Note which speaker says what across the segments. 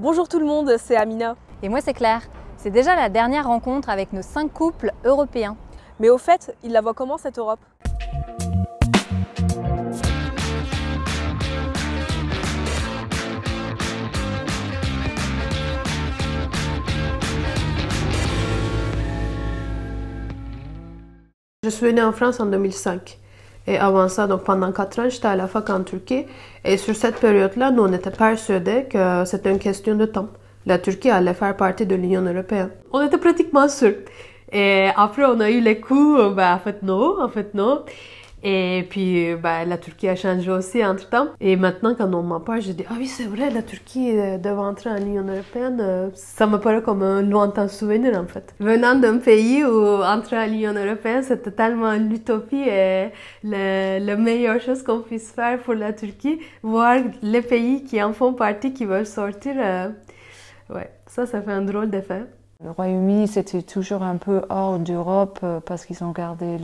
Speaker 1: Bonjour tout le monde, c'est Amina.
Speaker 2: Et moi c'est Claire. C'est déjà la dernière rencontre avec nos 5 couples européens.
Speaker 1: Mais au fait, ils la voient comment cette Europe?
Speaker 3: Je suis née en France en 2005. Et avant ça, donc pendant 4 ans, j'étais à la fac en Turquie. Et sur cette période-là, nous, on était persuadés que c'était une question de temps. La Turquie allait faire partie de l'Union européenne. On était pratiquement sûrs. Et après, on a eu les coups, en fait non. Et puis, la Turquie a changé aussi entre-temps. Et maintenant, quand on m'en parle, je dis, ah oui, c'est vrai, la Turquie devait entrer en Union européenne. Ça me paraît comme un lointain souvenir, en fait. Venant d'un pays où entrer à l'Union européenne, c'était tellement l'utopie et la meilleure chose qu'on puisse faire pour la Turquie, voir les pays qui en font partie, qui veulent sortir, ça fait un drôle d'effet.
Speaker 4: Le Royaume-Uni, c'était toujours un peu hors d'Europe parce qu'ils ont gardé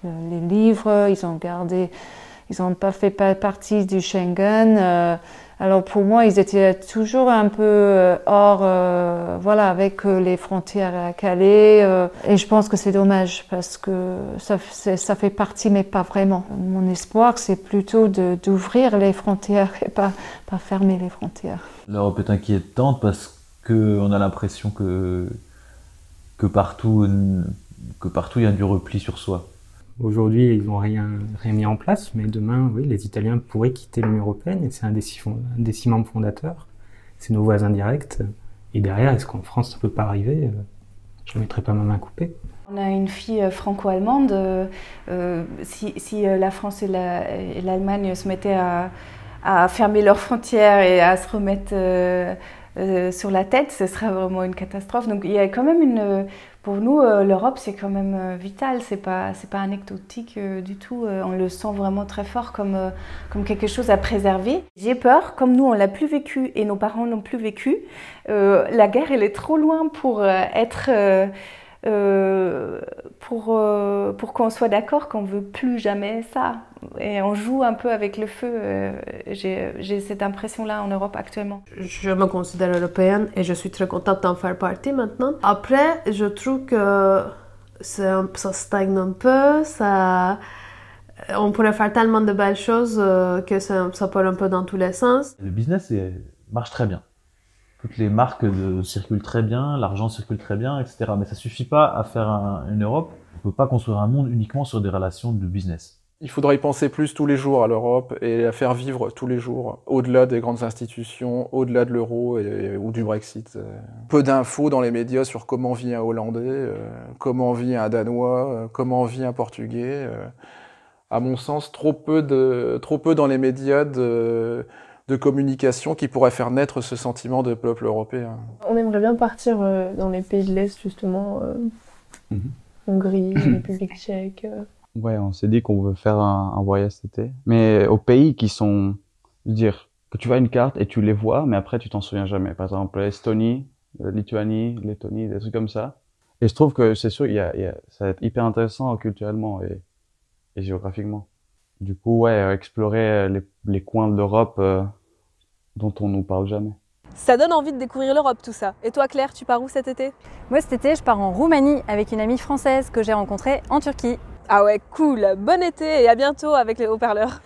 Speaker 4: les livres, ils n'ont pas fait partie du Schengen. Alors pour moi, ils étaient toujours un peu hors, avec les frontières à Calais. Et je pense que c'est dommage parce que ça fait partie, mais pas vraiment. Mon espoir, c'est plutôt d'ouvrir les frontières et pas fermer les frontières.
Speaker 5: L'Europe est inquiétante parce qu'on a l'impression que partout il y a du repli sur soi.
Speaker 6: Aujourd'hui, ils n'ont rien mis en place, mais demain, oui, les Italiens pourraient quitter l'Union européenne et c'est un des 6 membres fondateurs. C'est nos voisins directs. Et derrière, est-ce qu'en France, ça peut pas arriver? Je ne mettrai pas ma main coupée.
Speaker 7: On a une fille franco-allemande. Si la France et l'Allemagne se mettaient à fermer leurs frontières et à se remettre sur la tête, ce serait vraiment une catastrophe. Donc il y a quand même pour nous, l'Europe, c'est quand même vital. C'est pas anecdotique du tout. On le sent vraiment très fort comme quelque chose à préserver. J'ai peur, comme nous, on l'a plus vécu et nos parents n'ont plus vécu. La guerre, elle est trop loin pour pour qu'on soit d'accord qu'on veut plus jamais ça. Et on joue un peu avec le feu. J'ai cette impression-là en Europe actuellement.
Speaker 3: Je me considère européenne et je suis très contente d'en faire partie maintenant. Après, je trouve que ça stagne un peu. On pourrait faire tellement de belles choses que ça part un peu dans tous les sens.
Speaker 5: Le business marche très bien. Toutes les marques circulent très bien, l'argent circule très bien, etc. Mais ça suffit pas à faire une Europe. On peut pas construire un monde uniquement sur des relations de business.
Speaker 8: Il faudrait y penser plus tous les jours à l'Europe et la faire vivre tous les jours, au-delà des grandes institutions, au-delà de l'euro ou du Brexit. Peu d'infos dans les médias sur comment vit un Hollandais, comment vit un Danois, comment vit un Portugais. À mon sens, trop peu dans les médias de communication qui pourrait faire naître ce sentiment de peuple européen.
Speaker 9: On aimerait bien partir dans les pays de l'Est, justement, Hongrie, République tchèque.
Speaker 10: Ouais, on s'est dit qu'on veut faire un voyage cet été. Mais aux pays qui sont, je veux dire, que tu vois une carte et tu les vois, mais après tu t'en souviens jamais. Par exemple, l'Estonie, Lituanie, Lettonie, des trucs comme ça. Et je trouve que c'est sûr, ça va être hyper intéressant culturellement et géographiquement. Du coup, ouais, explorer les coins de l'Europe dont on nous parle jamais.
Speaker 1: Ça donne envie de découvrir l'Europe tout ça. Et toi Claire, tu pars où cet été?
Speaker 2: Moi cet été, je pars en Roumanie avec une amie française que j'ai rencontrée en Turquie.
Speaker 1: Ah ouais, cool. Bon été et à bientôt avec les haut-parleurs.